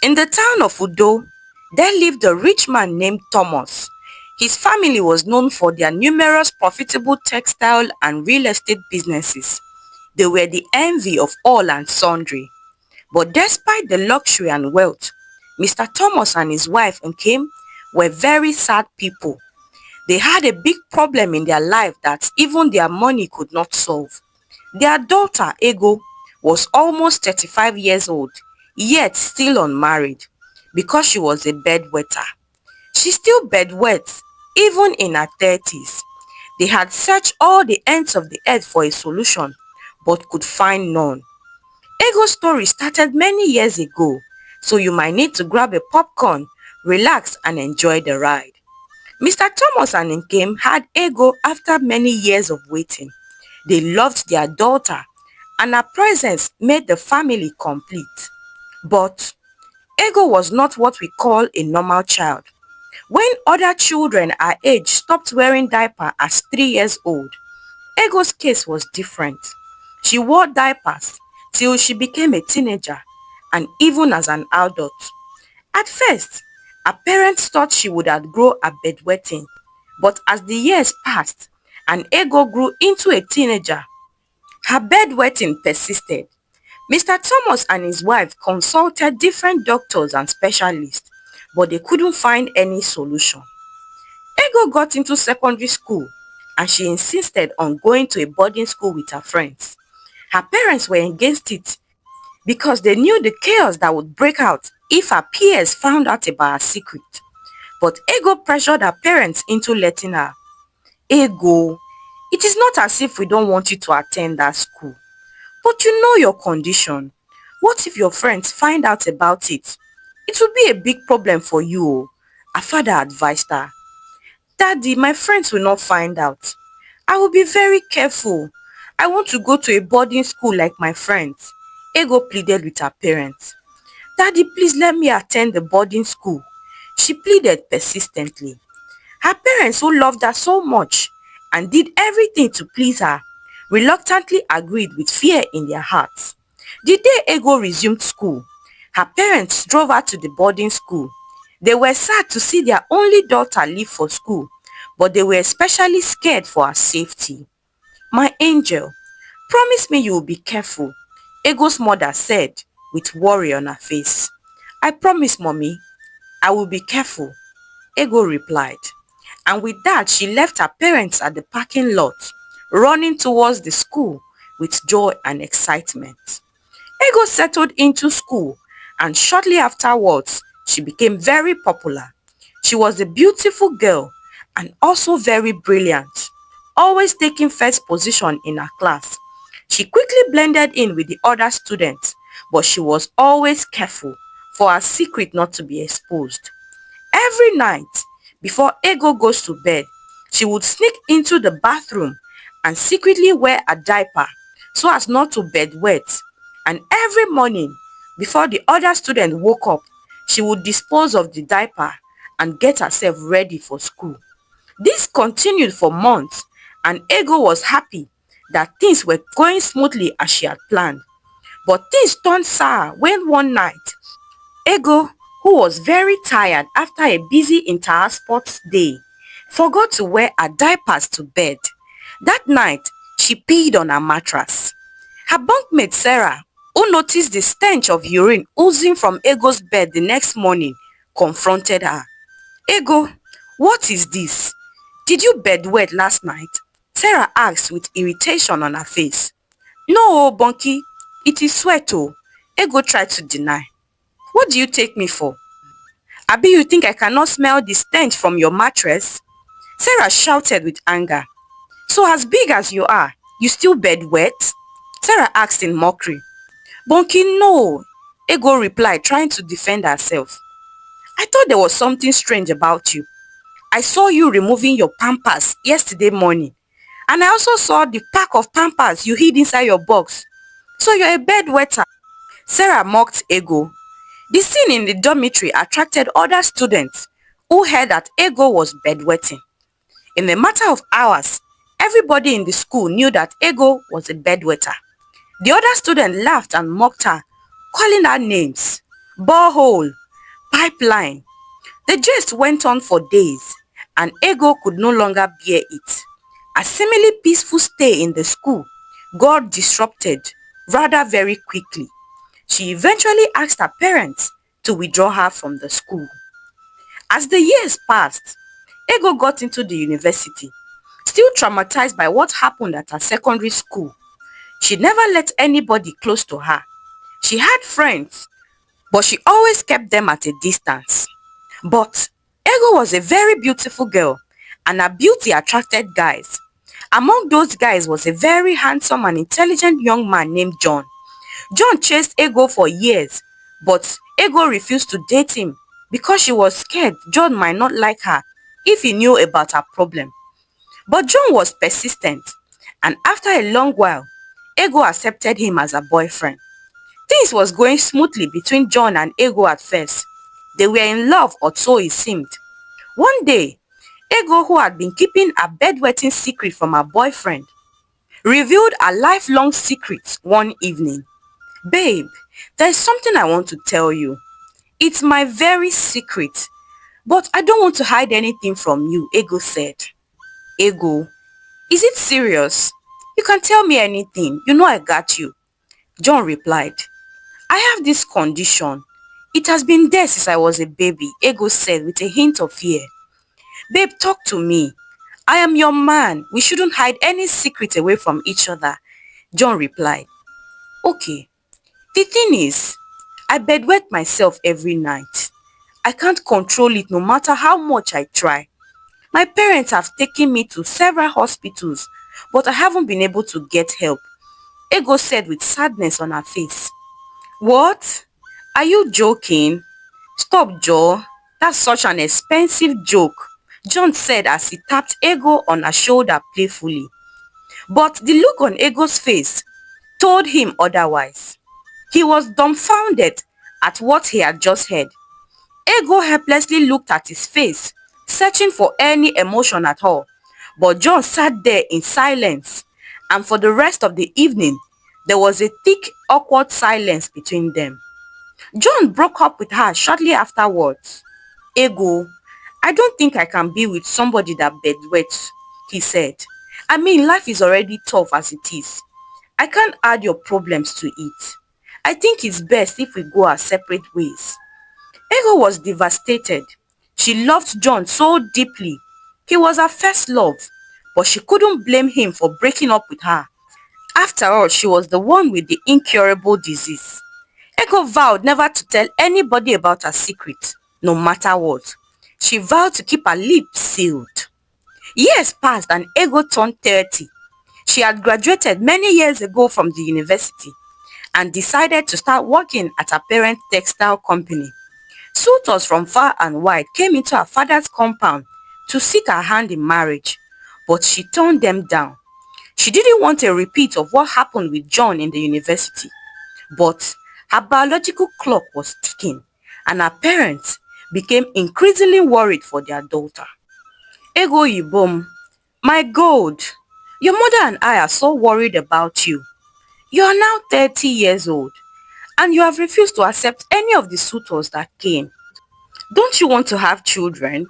In the town of Udo, there lived a rich man named Thomas. His family was known for their numerous profitable textile and real estate businesses. They were the envy of all and sundry. But despite the luxury and wealth, Mr. Thomas and his wife Nkem were very sad people. They had a big problem in their life that even their money could not solve. Their daughter Ego was almost 35 years old, yet still unmarried, because she was a bedwetter. She still bedwets even in her 30s. They had searched all the ends of the earth for a solution, but could find none. Ego's story started many years ago, so you might need to grab a popcorn, relax and enjoy the ride. Mr. Thomas and Nkem had Ego after many years of waiting. They loved their daughter and her presence made the family complete. But Ego was not what we call a normal child. When other children her age stopped wearing diaper as 3 years old, Ego's case was different. She wore diapers till she became a teenager and even as an adult. At first, her parents thought she would outgrow her bedwetting, but as the years passed and Ego grew into a teenager, her bedwetting persisted. Mr. Thomas and his wife consulted different doctors and specialists, but they couldn't find any solution. Ego got into secondary school and she insisted on going to a boarding school with her friends. Her parents were against it because they knew the chaos that would break out if her peers found out about her secret. But Ego pressured her parents into letting her. Ego, it is not as if we don't want you to attend that school. But you know your condition. What if your friends find out about it? It will be a big problem for you, oh, her father advised her. Daddy, my friends will not find out. I will be very careful. I want to go to a boarding school like my friends. Ego pleaded with her parents. Daddy, please let me attend the boarding school. She pleaded persistently. Her parents, who loved her so much and did everything to please her, reluctantly agreed with fear in their hearts. The day Ego resumed school, her parents drove her to the boarding school. They were sad to see their only daughter leave for school, but they were especially scared for her safety. My angel, promise me you will be careful, Ego's mother said with worry on her face. I promise, mommy, I will be careful, Ego replied. And with that, she left her parents at the parking lot, running towards the school with joy and excitement. Ego settled into school and shortly afterwards, she became very popular. She was a beautiful girl and also very brilliant, always taking first position in her class. She quickly blended in with the other students, but she was always careful for her secret not to be exposed. Every night, before Ego goes to bed, she would sneak into the bathroom and secretly wear a diaper so as not to bedwet. And every morning, before the other students woke up, she would dispose of the diaper and get herself ready for school. This continued for months and Ego was happy that things were going smoothly as she had planned. But things turned sour when one night, Ego, who was very tired after a busy inter-sports day, forgot to wear her diapers to bed. That night, she peed on her mattress. Her bunkmate Sarah, who noticed the stench of urine oozing from Ego's bed the next morning, confronted her. Ego, what is this? Did you bedwet last night? Sarah asked with irritation on her face. No, Bunky, it is sweat oh. Ego tried to deny. What do you take me for? Abi, you think I cannot smell the stench from your mattress? Sarah shouted with anger. So as big as you are, you still bedwet? Sarah asked in mockery. Bunky, no, Ego replied, trying to defend herself. I thought there was something strange about you. I saw you removing your pampers yesterday morning, and I also saw the pack of pampers you hid inside your box. So you're a bedwetter. Sarah mocked Ego. The scene in the dormitory attracted other students who heard that Ego was bedwetting. In a matter of hours, everybody in the school knew that Ego was a bedwetter. The other students laughed and mocked her, calling her names. borehole, pipeline. The gist went on for days, and Ego could no longer bear it. A seemingly peaceful stay in the school got disrupted rather very quickly. She eventually asked her parents to withdraw her from the school. As the years passed, Ego got into the university, still traumatized by what happened at her secondary school. She never let anybody close to her. She had friends, but she always kept them at a distance. But Ego was a very beautiful girl, and her beauty attracted guys. Among those guys was a very handsome and intelligent young man named John. John chased Ego for years, but Ego refused to date him because she was scared John might not like her if he knew about her problem. But John was persistent, and after a long while, Ego accepted him as a boyfriend. Things was going smoothly between John and Ego at first. They were in love, or so it seemed. One day, Ego, who had been keeping a bedwetting secret from her boyfriend, revealed a lifelong secret one evening. "Babe, there's something I want to tell you. It's my very secret, but I don't want to hide anything from you," Ego said. "Ego, is it serious? You can tell me anything. You know I got you." John replied, "I have this condition. It has been there since I was a baby," Ego said with a hint of fear. "Babe, talk to me. I am your man. We shouldn't hide any secret away from each other." John replied, "Okay, the thing is, I bedwet myself every night. I can't control it no matter how much I try. My parents have taken me to several hospitals, but I haven't been able to get help," Ego said with sadness on her face. "What? Are you joking? Stop, Joe. That's such an expensive joke," John said as he tapped Ego on her shoulder playfully. But the look on Ego's face told him otherwise. He was dumbfounded at what he had just heard. Ego helplessly looked at his face, searching for any emotion at all. But John sat there in silence, and for the rest of the evening, there was a thick, awkward silence between them. John broke up with her shortly afterwards. "Ego, I don't think I can be with somebody that bedwets," he said. "I mean, life is already tough as it is. I can't add your problems to it. I think it's best if we go our separate ways." Ego was devastated. She loved John so deeply. He was her first love, but she couldn't blame him for breaking up with her. After all, she was the one with the incurable disease. Ego vowed never to tell anybody about her secret, no matter what. She vowed to keep her lips sealed. Years passed and Ego turned 30. She had graduated many years ago from the university and decided to start working at her parents' textile company. Suitors from far and wide came into her father's compound to seek her hand in marriage, but she turned them down. She didn't want a repeat of what happened with John in the university, but her biological clock was ticking, and her parents became increasingly worried for their daughter. "Ego Yibom, my gold, your mother and I are so worried about you. You are now 30 years old, and you have refused to accept any of the suitors that came. Don't you want to have children?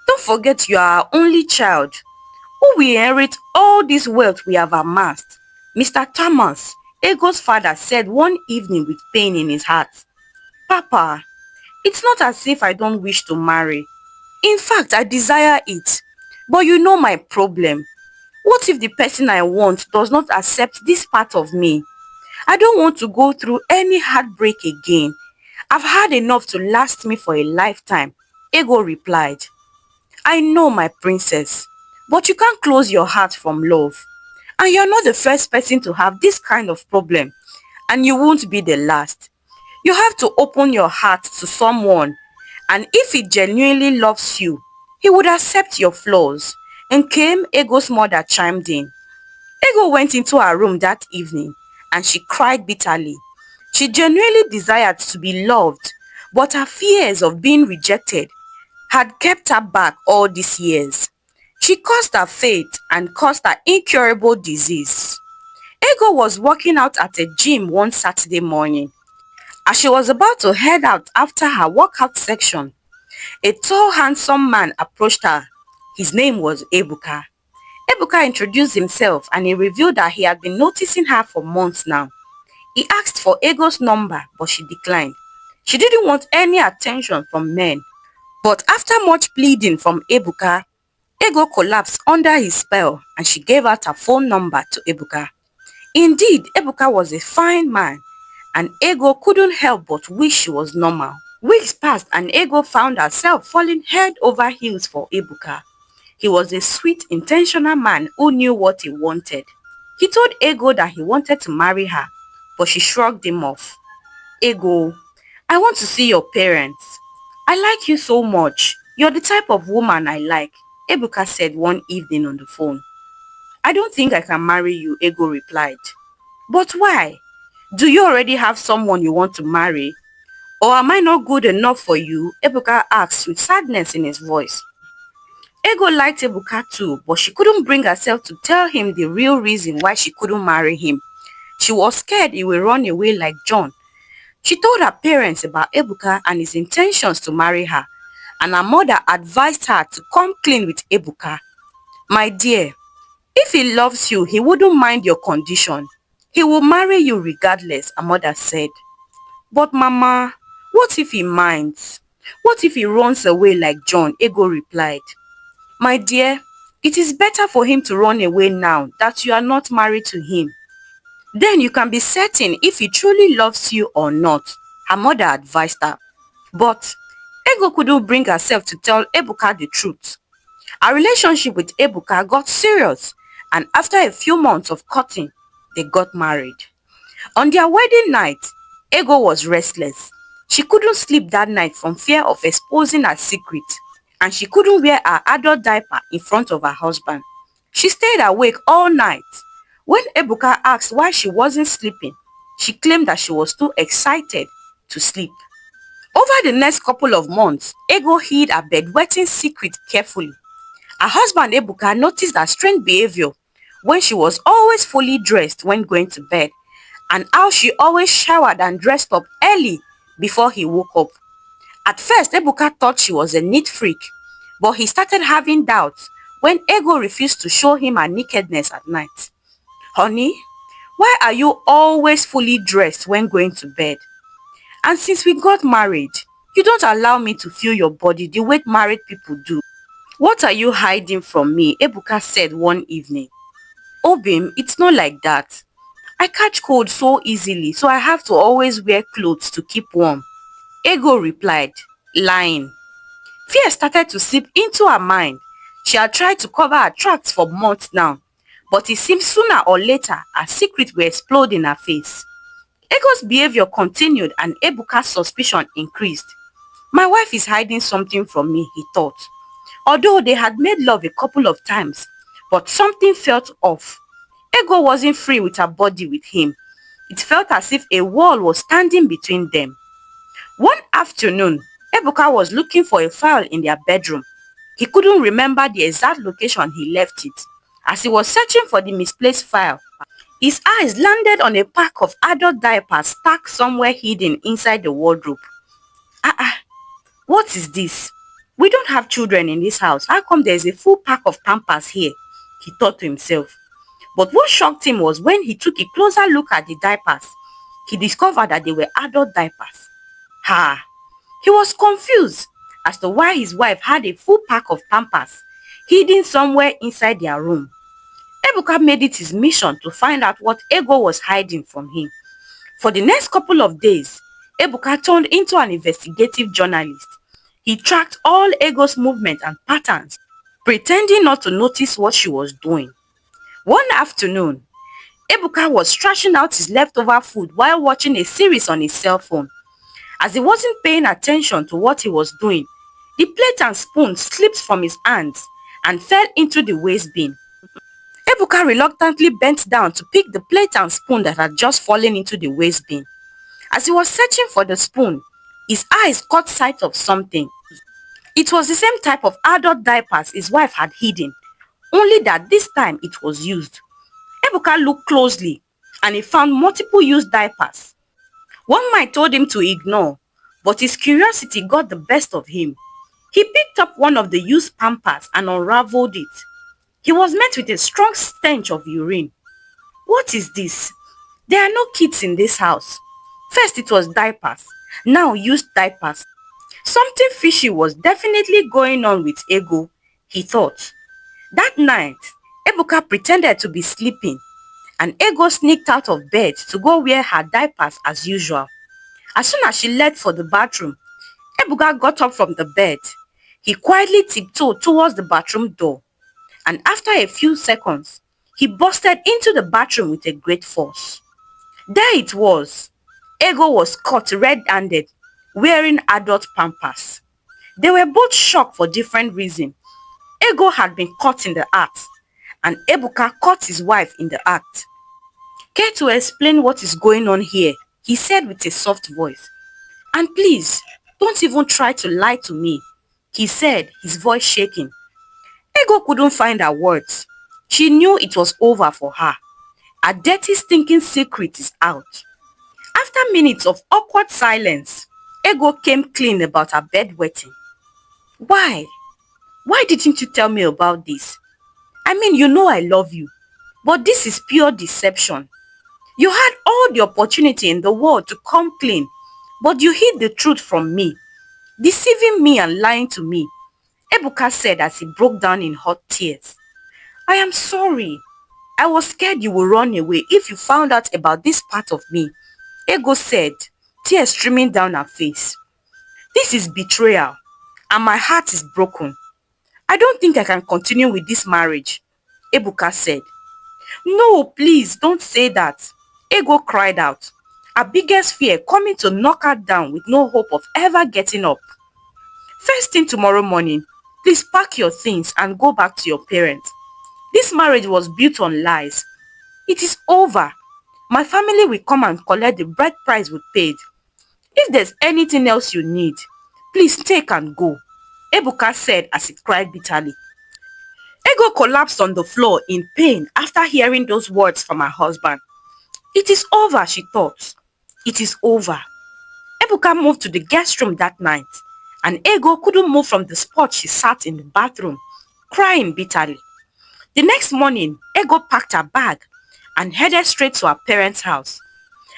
Don't forget you are our only child. Who will inherit all this wealth we have amassed?" Mr. Thomas, Ego's father, said one evening with pain in his heart. "Papa, it's not as if I don't wish to marry. In fact, I desire it. But you know my problem. What if the person I want does not accept this part of me? I don't want to go through any heartbreak again. I've had enough to last me for a lifetime," Ego replied. "I know, my princess, but you can't close your heart from love. And you're not the first person to have this kind of problem, and you won't be the last. You have to open your heart to someone, and if he genuinely loves you, he would accept your flaws." And came Ego's mother chimed in. Ego went into her room that evening and she cried bitterly. She genuinely desired to be loved, but her fears of being rejected had kept her back all these years. She cursed her fate and caused her incurable disease. Ego was working out at a gym one Saturday morning. As she was about to head out after her workout section, a tall, handsome man approached her. His name was Ebuka. Ebuka introduced himself and he revealed that he had been noticing her for months now. He asked for Ego's number, but she declined. She didn't want any attention from men. But after much pleading from Ebuka, Ego collapsed under his spell and she gave out her phone number to Ebuka. Indeed, Ebuka was a fine man and Ego couldn't help but wish she was normal. Weeks passed and Ego found herself falling head over heels for Ebuka. He was a sweet, intentional man who knew what he wanted. He told Ego that he wanted to marry her, but she shrugged him off. Ego, I want to see your parents. I like you so much. You're the type of woman I like, Ebuka said one evening on the phone. I don't think I can marry you, Ego replied. But why? Do you already have someone you want to marry? Or am I not good enough for you? Ebuka asked with sadness in his voice. Ego liked Ebuka too, but she couldn't bring herself to tell him the real reason why she couldn't marry him. She was scared he would run away like John. She told her parents about Ebuka and his intentions to marry her, and her mother advised her to come clean with Ebuka. My dear, if he loves you, he wouldn't mind your condition. He will marry you regardless, her mother said. But mama, what if he minds? What if he runs away like John? Ego replied. My dear, it is better for him to run away now that you are not married to him. Then you can be certain if he truly loves you or not, her mother advised her. But Ego couldn't bring herself to tell Ebuka the truth. Her relationship with Ebuka got serious, and after a few months of courting, they got married. On their wedding night, Ego was restless. She couldn't sleep that night from fear of exposing her secret, and she couldn't wear her adult diaper in front of her husband. She stayed awake all night. When Ebuka asked why she wasn't sleeping, she claimed that she was too excited to sleep. Over the next couple of months, Ego hid her bedwetting secret carefully. Her husband Ebuka noticed her strange behavior when she was always fully dressed when going to bed, and how she always showered and dressed up early before he woke up. At first, Ebuka thought she was a neat freak, but he started having doubts when Ego refused to show him her nakedness at night. Honey, why are you always fully dressed when going to bed? And since we got married, you don't allow me to feel your body the way married people do. What are you hiding from me? Ebuka said one evening. Obim, it's not like that. I catch cold so easily, so I have to always wear clothes to keep warm. Ego replied, lying. Fear started to seep into her mind. She had tried to cover her tracks for months now, but it seemed sooner or later her secret will explode in her face. Ego's behavior continued and Ebuka's suspicion increased. My wife is hiding something from me, he thought. Although they had made love a couple of times, but something felt off. Ego wasn't free with her body with him. It felt as if a wall was standing between them. One afternoon, Ebuka was looking for a file in their bedroom. He couldn't remember the exact location he left it. As he was searching for the misplaced file, his eyes landed on a pack of adult diapers stuck somewhere hidden inside the wardrobe. What is this? We don't have children in this house. How come there's a full pack of pampers here? He thought to himself. But what shocked him was when he took a closer look at the diapers, he discovered that they were adult diapers. He was confused as to why his wife had a full pack of pampers hidden somewhere inside their room. Ebuka made it his mission to find out what Ego was hiding from him. For the next couple of days, Ebuka turned into an investigative journalist. He tracked all Ego's movements and patterns, pretending not to notice what she was doing. One afternoon, Ebuka was trashing out his leftover food while watching a series on his cell phone. As he wasn't paying attention to what he was doing, the plate and spoon slipped from his hands and fell into the waste bin. Ebuka reluctantly bent down to pick the plate and spoon that had just fallen into the waste bin. As he was searching for the spoon, his eyes caught sight of something. It was the same type of adult diapers his wife had hidden, only that this time it was used. Ebuka looked closely and he found multiple used diapers. One might told him to ignore, but his curiosity got the best of him. He picked up one of the used pampers and unraveled it. He was met with a strong stench of urine. What is this? There are no kids in this house. First it was diapers, now used diapers. Something fishy was definitely going on with Ego, he thought. That night, Ebuka pretended to be sleeping and Ego sneaked out of bed to go wear her diapers as usual. As soon as she left for the bathroom, Ebuka got up from the bed. He quietly tiptoed towards the bathroom door, and after a few seconds, he busted into the bathroom with a great force. There it was. Ego was caught red-handed, wearing adult pampers. They were both shocked for different reasons. Ego had been caught in the act, and Ebuka caught his wife in the act. Care to explain what is going on here? He said with a soft voice. And please, don't even try to lie to me, he said, his voice shaking. Ego couldn't find her words. She knew it was over for her. Her dirty stinking secret is out. After minutes of awkward silence, Ego came clean about her bedwetting. Why? Why didn't you tell me about this? I mean, you know I love you. But this is pure deception. You had all the opportunity in the world to come clean, but you hid the truth from me, deceiving me and lying to me, Ebuka said as he broke down in hot tears. I am sorry. I was scared you would run away if you found out about this part of me, Ego said, tears streaming down her face. This is betrayal, and my heart is broken. I don't think I can continue with this marriage, Ebuka said. No, please don't say that, Ego cried out, her biggest fear coming to knock her down with no hope of ever getting up. First thing tomorrow morning, please pack your things and go back to your parents. This marriage was built on lies. It is over. My family will come and collect the bride price we paid. If there's anything else you need, please take and go, Ebuka said as he cried bitterly. Ego collapsed on the floor in pain after hearing those words from her husband. It is over, she thought. It is over. Ebuka moved to the guest room that night, and Ego couldn't move from the spot she sat in the bathroom, crying bitterly. The next morning, Ego packed her bag and headed straight to her parents' house.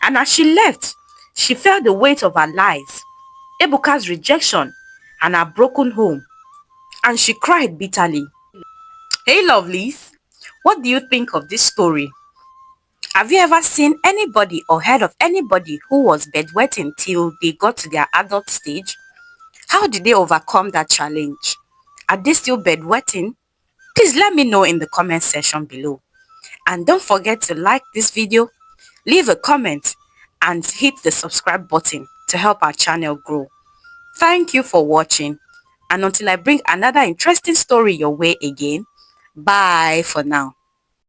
And as she left, she felt the weight of her lies, Ebuka's rejection, and her broken home. And she cried bitterly. Hey lovelies, what do you think of this story? Have you ever seen anybody or heard of anybody who was bedwetting till they got to their adult stage? How did they overcome that challenge? Are they still bedwetting? Please let me know in the comment section below. And don't forget to like this video, leave a comment, and hit the subscribe button to help our channel grow. Thank you for watching, and until I bring another interesting story your way again, bye for now.